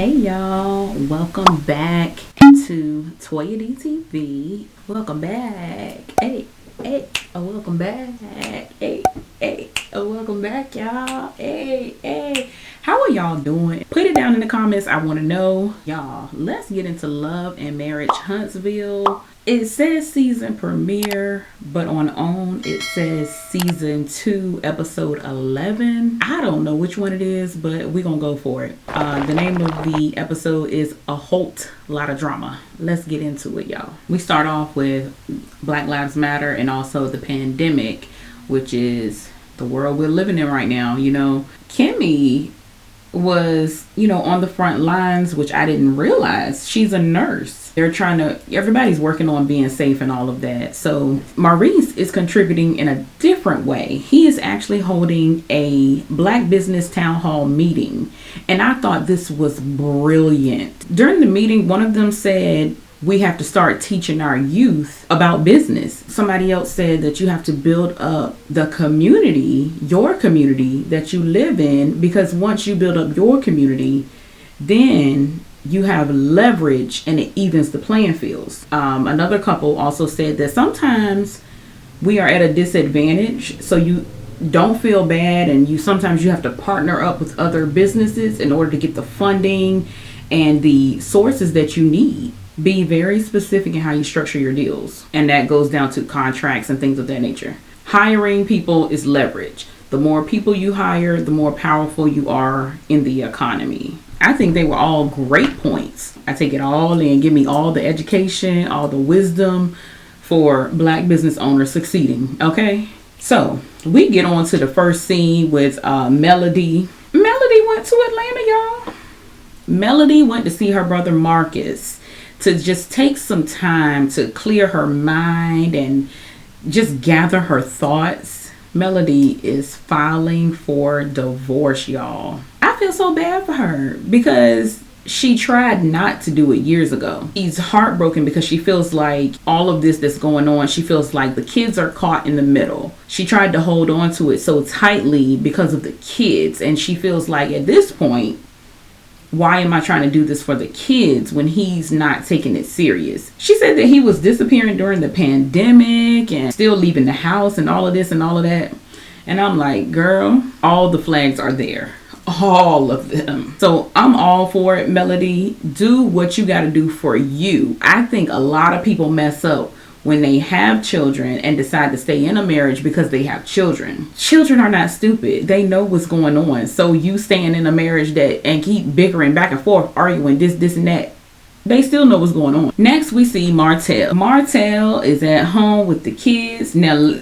Hey y'all, welcome back to Toya DTV. Welcome back. Welcome back. Welcome back, y'all. How are y'all doing? Put it down in the comments. I want to know. Y'all, let's get into Love and Marriage Huntsville. It says season premiere, but on OWN it says season 2, episode 11. I don't know which one it is, but we're gonna go for it. The name of the episode is A Whole Lot of Drama. Let's get into it, y'all. We start off with Black Lives Matter and also the pandemic, which is the world we're living in right now. You know, Kimmy was, on the front lines, which I didn't realize. She's a nurse. Everybody's working on being safe and all of that. So Maurice is contributing in a different way. He is actually holding a Black business town hall meeting. And I thought this was brilliant. During the meeting, one of them said, we have to start teaching our youth about business. Somebody else said that you have to build up the community, your community that you live in, because once you build up your community, then you have leverage and it evens the playing fields. Another couple also said that sometimes we are at a disadvantage, so you don't feel bad, and sometimes you have to partner up with other businesses in order to get the funding and the sources that you need. Be very specific in how you structure your deals, and that goes down to contracts and things of that nature. Hiring people is leverage. The more people you hire, the more powerful you are in the economy. I think they were all great points. I take it all in. Give me all the education, all the wisdom for Black business owners succeeding. Okay? So we get on to the first scene with Melody. Melody went to Atlanta, y'all. Melody went to see her brother Marcus to just take some time to clear her mind and just gather her thoughts. Melody is filing for divorce, y'all. I feel so bad for her because she tried not to do it years ago. She's heartbroken because she feels like all of this that's going on, she feels like the kids are caught in the middle. She tried to hold on to it so tightly because of the kids, and she feels like at this point, why am I trying to do this for the kids when he's not taking it serious? She said that he was disappearing during the pandemic and still leaving the house and all of this and all of that. And I'm like, girl, all the flags are there. All of them. So I'm all for it, Melody. Do what you got to do for you. I think a lot of people mess up when they have children and decide to stay in a marriage because they have children. Children are not stupid. They know what's going on. So you staying in a marriage and keep bickering back and forth, arguing this and that, they still know what's going on. Next, we see Martell. Martell is at home with the kids. Now,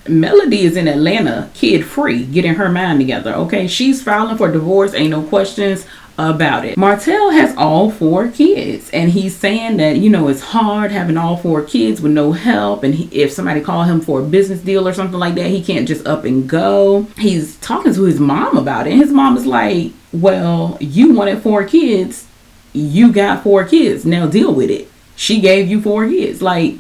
Melody is in Atlanta, kid free, getting her mind together. Okay, she's filing for divorce. Ain't no questions about it. Martell has all 4 kids, and he's saying that it's hard having all 4 kids with no help, and if somebody call him for a business deal or something like that, he can't just up and go. He's talking to his mom about it, and his mom is like, well, you wanted 4 kids, you got 4 kids, now deal with it. She gave you 4 kids. Like,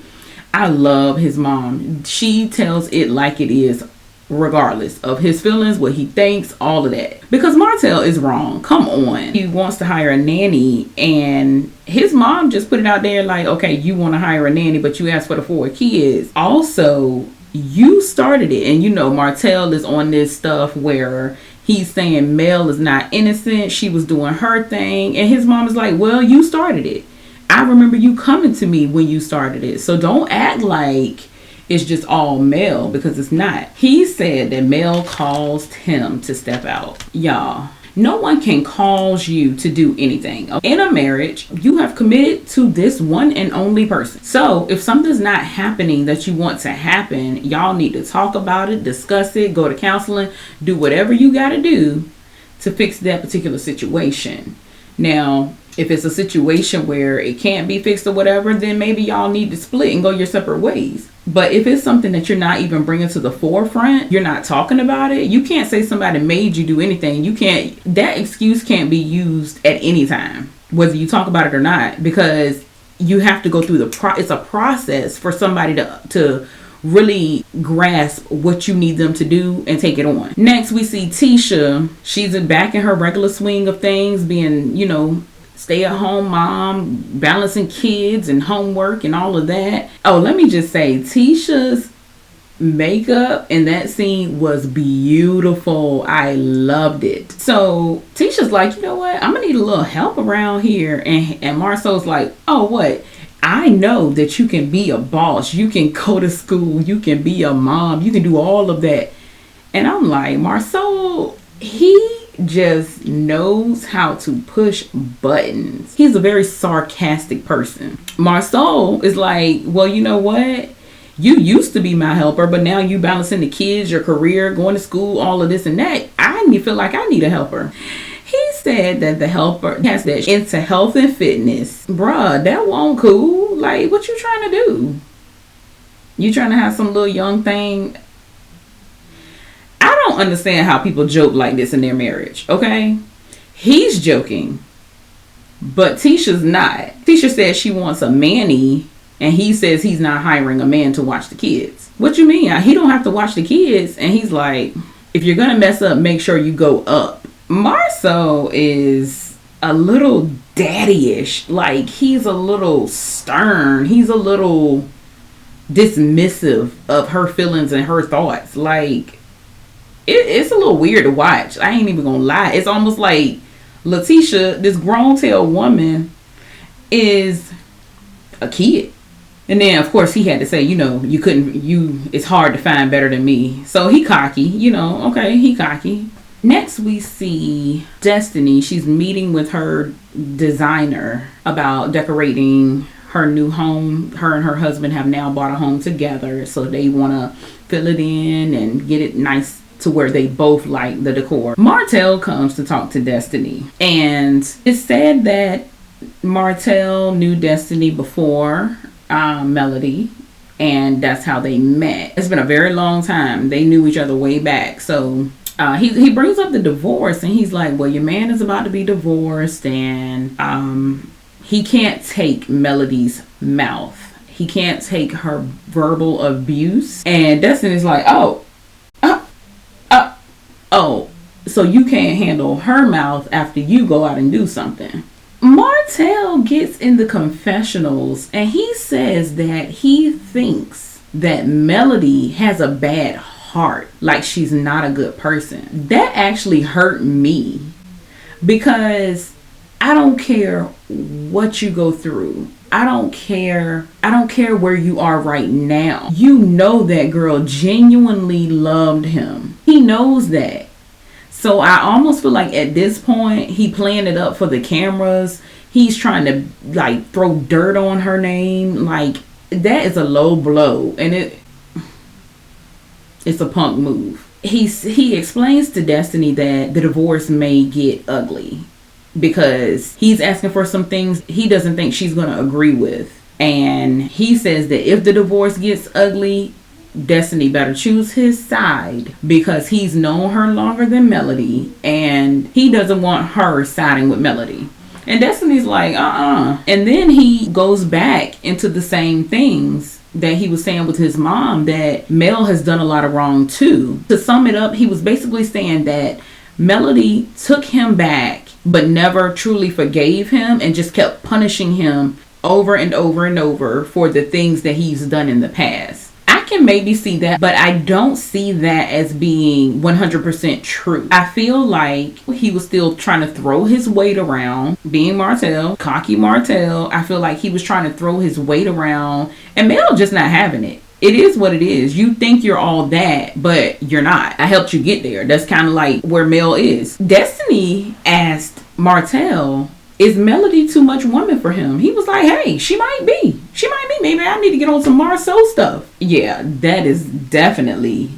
I love his mom. She tells it like it is, regardless of his feelings, what he thinks, all of that. Because Martell is wrong. Come on. He wants to hire a nanny, and his mom just put it out there like, okay, you want to hire a nanny, but you asked for the 4 kids. Also, you started it, and Martell is on this stuff where he's saying Mel is not innocent. She was doing her thing, and his mom is like, well, you started it. I remember you coming to me when you started it. So don't act like it's just all Mel, because it's not. He said that Mel caused him to step out. Y'all, no one can cause you to do anything. In a marriage, you have committed to this one and only person. So if something's not happening that you want to happen, y'all need to talk about it, discuss it, go to counseling, do whatever you got to do to fix that particular situation. Now, if it's a situation where it can't be fixed or whatever, then maybe y'all need to split and go your separate ways. But if it's something that you're not even bringing to the forefront, you're not talking about it, you can't say somebody made you do anything. That excuse can't be used at any time, whether you talk about it or not, because you have to go through it's a process for somebody to really grasp what you need them to do and take it on. Next, we see Tisha. She's back in her regular swing of things, being, stay-at-home mom, balancing kids and homework and all of that. Oh, let me just say, Tisha's makeup in that scene was beautiful. I loved it. So Tisha's like, you know what? I'm gonna need a little help around here. And Marsau's like, oh, what? I know that you can be a boss. You can go to school. You can be a mom. You can do all of that. And I'm like, Marsau, he just knows how to push buttons. He's a very sarcastic person. Marsau is like, well, you know what? You used to be my helper, but now you balancing the kids, your career, going to school, all of this and that. Feel like I need a helper. He said that the helper has that into health and fitness. Bruh, that won't cool. Like, what you trying to do? You trying to have some little young thing? I don't understand how people joke like this in their marriage, okay? He's joking, but Tisha's not. Tisha says she wants a manny, and he says he's not hiring a man to watch the kids. What you mean? He don't have to watch the kids. And he's like, if you're going to mess up, make sure you go up. Marsau is a little daddy-ish. Like, he's a little stern. He's a little dismissive of her feelings and her thoughts. Like, it's a little weird to watch. I ain't even gonna lie. It's almost like Letitia, this grown-tail woman, is a kid. And then, of course, he had to say, it's hard to find better than me. So he cocky, okay, he cocky. Next, we see Destiny. She's meeting with her designer about decorating her new home. Her and her husband have now bought a home together, so they want to fill it in and get it nice to where they both like the decor. Martell comes to talk to Destiny, and it's said that Martell knew Destiny before Melody, and that's how they met. It's been a very long time. They knew each other way back. So he brings up the divorce, and he's like, well, your man is about to be divorced, and he can't take Melody's mouth. He can't take her verbal abuse. And Destiny's like, oh, so you can't handle her mouth after you go out and do something. Martell gets in the confessionals, and he says that he thinks that Melody has a bad heart, like she's not a good person. That actually hurt me, because I don't care what you go through. I don't care where you are right now. You know that girl genuinely loved him. He knows that. So I almost feel like at this point, he playing it up for the cameras. He's trying to like throw dirt on her name. Like, that is a low blow, and it's a punk move. He explains to Destiny that the divorce may get ugly, because he's asking for some things he doesn't think she's going to agree with. And he says that if the divorce gets ugly, Destiny better choose his side, because he's known her longer than Melody, and he doesn't want her siding with Melody. And Destiny's like, And then he goes back into the same things that he was saying with his mom, that Mel has done a lot of wrong too. To sum it up, he was basically saying that Melody took him back, but never truly forgave him, and just kept punishing him over and over and over for the things that he's done in the past. I can maybe see that, but I don't see that as being 100% true. I feel like he was still trying to throw his weight around, being Martell, cocky Martell. I feel like he was trying to throw his weight around, and Mel just not having it. It is what it is. You think you're all that, but you're not. I helped you get there. That's kind of like where Mel is. Destiny asked Martell, is Melody too much woman for him? He was like, hey, she might be. Maybe I need to get on some Marsau stuff. Yeah, that is definitely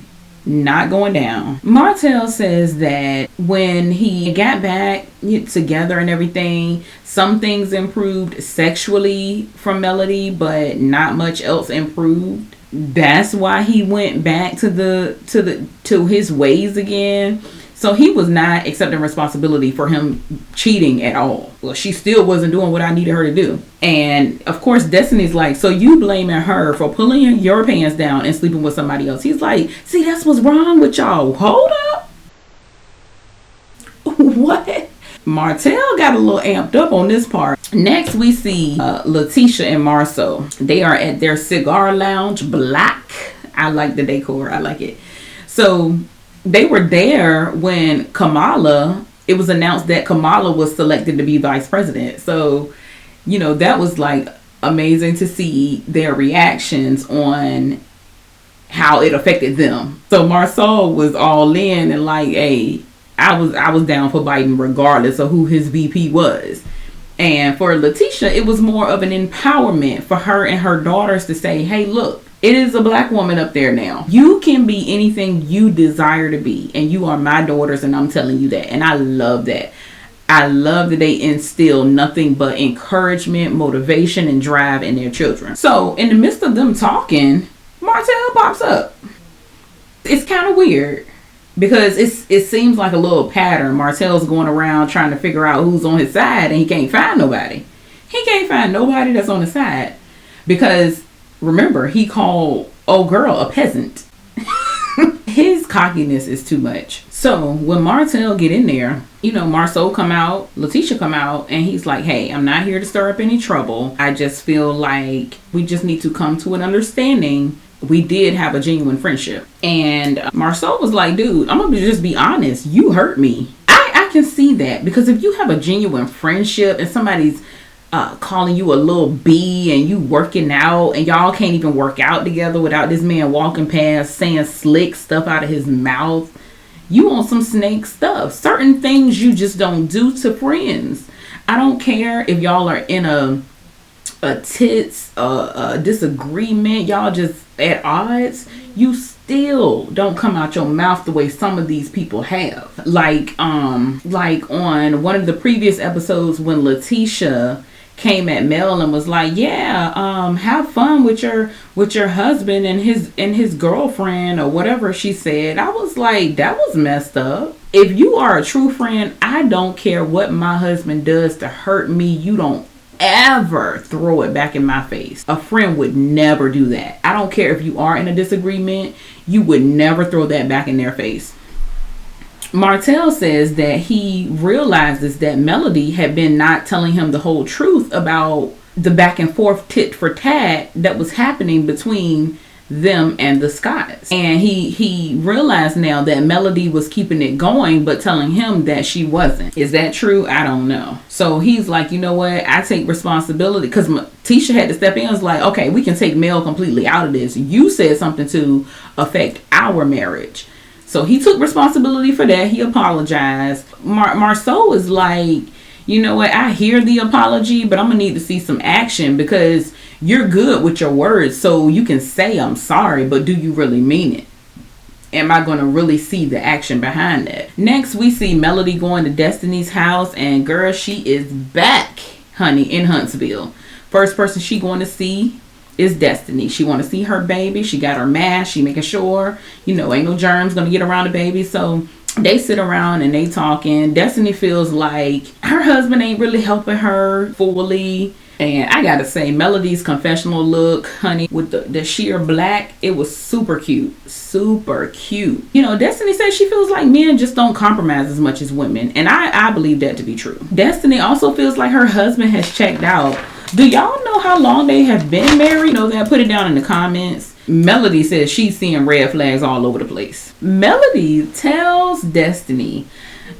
not going down. Martell says that when he got back together and everything, some things improved sexually from Melody, but not much else improved. That's why he went back to his ways again. So he was not accepting responsibility for him cheating at all. Well, she still wasn't doing what I needed her to do. And of course, Destiny's like, so you blaming her for pulling your pants down and sleeping with somebody else. He's like, see, that's what's wrong with y'all. Hold up. What? Martell got a little amped up on this part. Next, we see Letitia and Marsau. They are at their cigar lounge, black. I like the decor. I like it. So they were there when it was announced that Kamala was selected to be vice president. So, that was like amazing to see their reactions on how it affected them. So Marsau was all in and like, hey, I was down for Biden regardless of who his VP was. And for Letitia, it was more of an empowerment for her and her daughters to say, hey, look, it is a black woman up there now. You can be anything you desire to be. And you are my daughters, and I'm telling you that. And I love that. I love that they instill nothing but encouragement, motivation, and drive in their children. So in the midst of them talking, Martell pops up. It's kind of weird because it seems like a little pattern. Martell's going around trying to figure out who's on his side, and he can't find nobody. He can't find nobody that's on his side because, remember, he called old girl a peasant. His cockiness is too much. So when Martell get in there, Marsau come out, Letitia come out, and he's like, hey, I'm not here to stir up any trouble. I just feel like we just need to come to an understanding. We did have a genuine friendship. And Marsau was like, dude, I'm going to just be honest. You hurt me. I can see that, because if you have a genuine friendship and somebody's calling you a little B and you working out and y'all can't even work out together without this man walking past saying slick stuff out of his mouth, you want some snake stuff. Certain things you just don't do to friends. I don't care if y'all are in a disagreement, y'all just at odds, you still don't come out your mouth the way some of these people have. Like on one of the previous episodes when Letitia came at Mel and was like, yeah, have fun with your husband and his girlfriend or whatever she said. I was like, that was messed up. If you are a true friend, I don't care what my husband does to hurt me. You don't ever throw it back in my face. A friend would never do that. I don't care if you are in a disagreement. You would never throw that back in their face. Martell says that he realizes that Melody had been not telling him the whole truth about the back and forth tit for tat that was happening between them and the Scotts. And he realized now that Melody was keeping it going but telling him that she wasn't. Is that true? I don't know. So he's like, you know what? I take responsibility, because Tisha had to step in and was like, okay, we can take Mel completely out of this. You said something to affect our marriage. So he took responsibility for that. He apologized. Marsau is like, you know what? I hear the apology, but I'm going to need to see some action, because you're good with your words. So you can say, I'm sorry, but do you really mean it? Am I going to really see the action behind that? Next, we see Melody going to Destiny's house, and girl, she is back, honey, in Huntsville. First person she going to see is Destiny. She want to see her baby. She got her mask. She making sure, ain't no germs going to get around the baby. So they sit around and they talking. Destiny feels like her husband ain't really helping her fully. And I gotta say, Melody's confessional look, honey, with the sheer black, it was super cute. Super cute. Destiny says she feels like men just don't compromise as much as women. And I believe that to be true. Destiny also feels like her husband has checked out. Do y'all know how long they have been married? That? Put it down in the comments. Melody says she's seeing red flags all over the place. Melody tells Destiny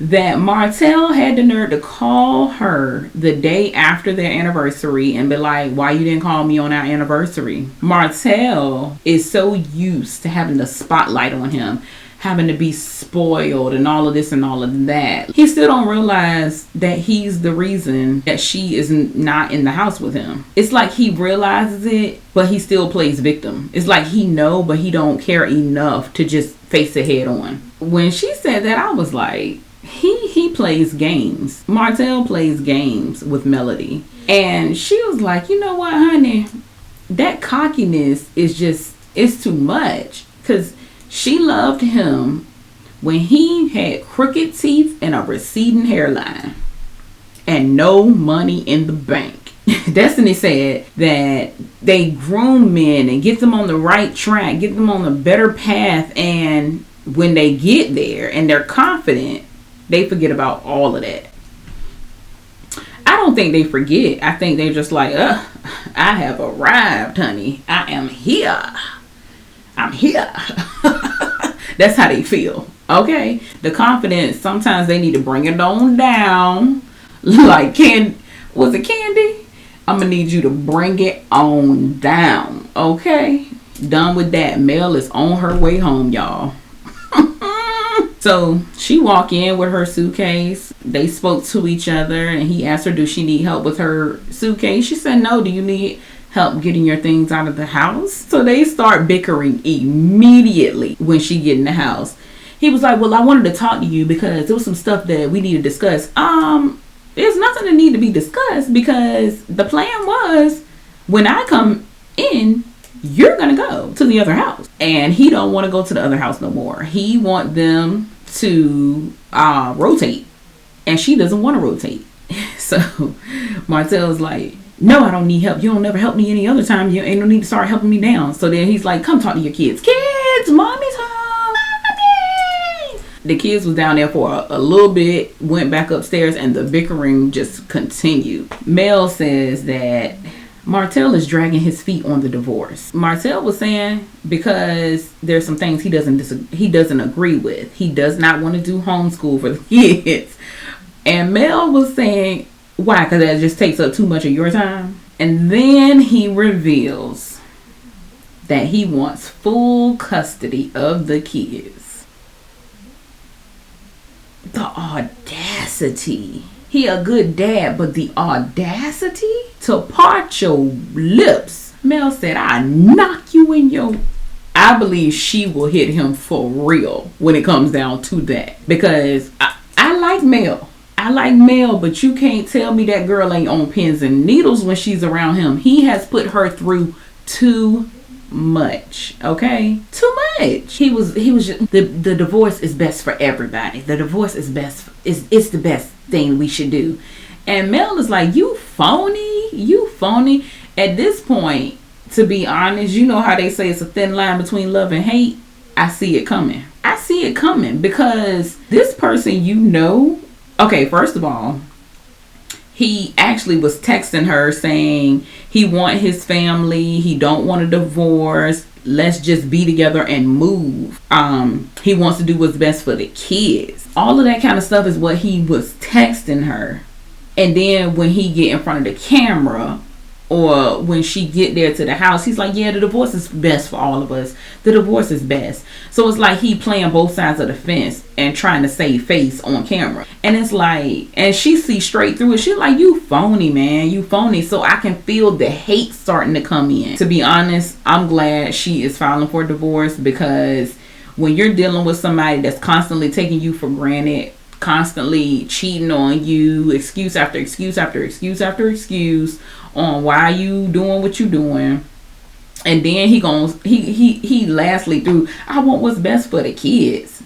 that Martell had the nerve to call her the day after their anniversary and be like, why you didn't call me on our anniversary? Martell is so used to having the spotlight on him, having to be spoiled and all of this and all of that. He still don't realize that he's the reason that she is not in the house with him. It's like he realizes it, but he still plays victim. It's like he know, but he don't care enough to just face it head on. When she said that, I was like, he plays games. Martell plays games with Melody. And she was like, you know what, honey? That cockiness it's too much. Because she loved him when he had crooked teeth and a receding hairline and no money in the bank. Destiny said that they groom men and get them on the right track, get them on a better path, and when they get there and they're confident, they forget about all of that. don't think they forget. I think they're just like, I have arrived, honey. I am here. I'm here. That's how they feel. Okay? The confidence, sometimes they need to bring it on down. Like, was it Candy? I'm going to need you to bring it on down. Okay? Done with that. Mel is on her way home, y'all. So she walked in with her suitcase. They spoke to each other and he asked her, do she need help with her suitcase? She said, no. Do you need help getting your things out of the house? So they start bickering immediately when she get in the house. He was like, well, I wanted to talk to you because there was some stuff that we need to discuss. There's nothing that need to be discussed because the plan was when I come in, you're going to go to the other house. And he don't want to go to the other house no more. He want them to rotate. And she doesn't want to rotate. So Martell's like, no, I don't need help. You don't never help me any other time. You ain't no need to start helping me now. So then he's like, come talk to your kids. Kids, mommy's home. Mommy. The kids was down there for a little bit, went back upstairs, and the bickering just continued. Mel says that Martell is dragging his feet on the divorce. Martell was saying because there's some things he doesn't agree with. He does not want to do homeschool for the kids. And Mel was saying, why? Because that just takes up too much of your time. And then he reveals that he wants full custody of the kids. The audacity. He a good dad, but the audacity to part your lips. Mel said, I knock you in your... I believe she will hit him for real when it comes down to that. Because I like Mel. I like Mel, but you can't tell me that girl ain't on pins and needles when she's around him. He has put her through too much. Okay? Too much. He was just, the divorce is best for everybody. The divorce is best. It's the best thing we should do. And Mel is like, you phony. At this point, to be honest, you know how they say it's a thin line between love and hate. I see it coming. Because this person, you know, okay, first of all, he actually was texting her saying he want his family. He don't want a divorce. Let's just be together and move. He wants to do what's best for the kids. All of that kind of stuff is what he was texting her. And then when he get in front of the camera or when she get there to the house, he's like, yeah, the divorce is best for all of us. The divorce is best. So it's like he playing both sides of the fence and trying to save face on camera. And it's like, and she sees straight through it. She's like, you phony, man. You phony. So I can feel the hate starting to come in. To be honest, I'm glad she is filing for divorce, because when you're dealing with somebody that's constantly taking you for granted, constantly cheating on you, excuse after excuse after excuse after excuse on why you doing what you doing, and then he lastly through, I want what's best for the kids.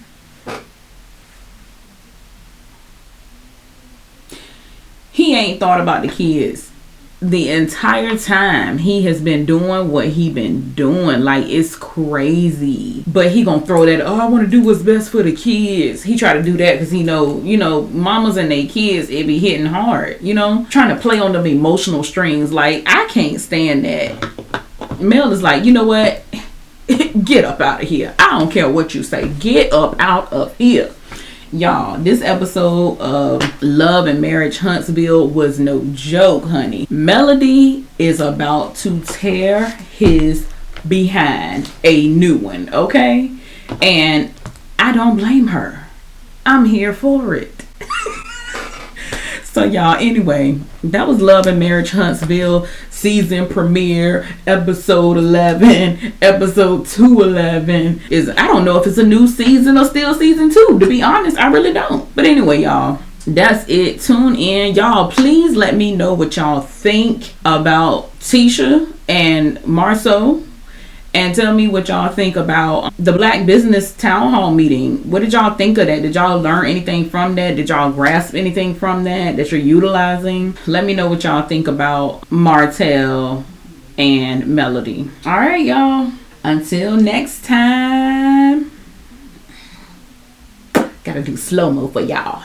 He ain't thought about the kids the entire time he has been doing what he been doing. Like, it's crazy. But he gonna throw that, oh, I want to do what's best for the kids. He try to do that because he know mamas and their kids, it be hitting hard, trying to play on them emotional strings. Like, I can't stand that. Mel is like, you know what, get up out of here. I don't care what you say, get up out of here. Y'all, this episode of Love and Marriage Huntsville was no joke, honey. Melody is about to tear his behind a new one, okay? And I don't blame her. I'm here for it. So y'all, anyway, that was Love and Marriage Huntsville season premiere, episode 11, episode 211. I don't know if it's a new season or still season 2. To be honest, I really don't. But anyway, y'all, that's it. Tune in. Y'all, please let me know what y'all think about Tisha and Marsau. And tell me what y'all think about the Black Business Town Hall meeting. What did y'all think of that? Did y'all learn anything from that? Did y'all grasp anything from that you're utilizing? Let me know what y'all think about Martell and Melody. All right, y'all. Until next time. Gotta do slow-mo for y'all.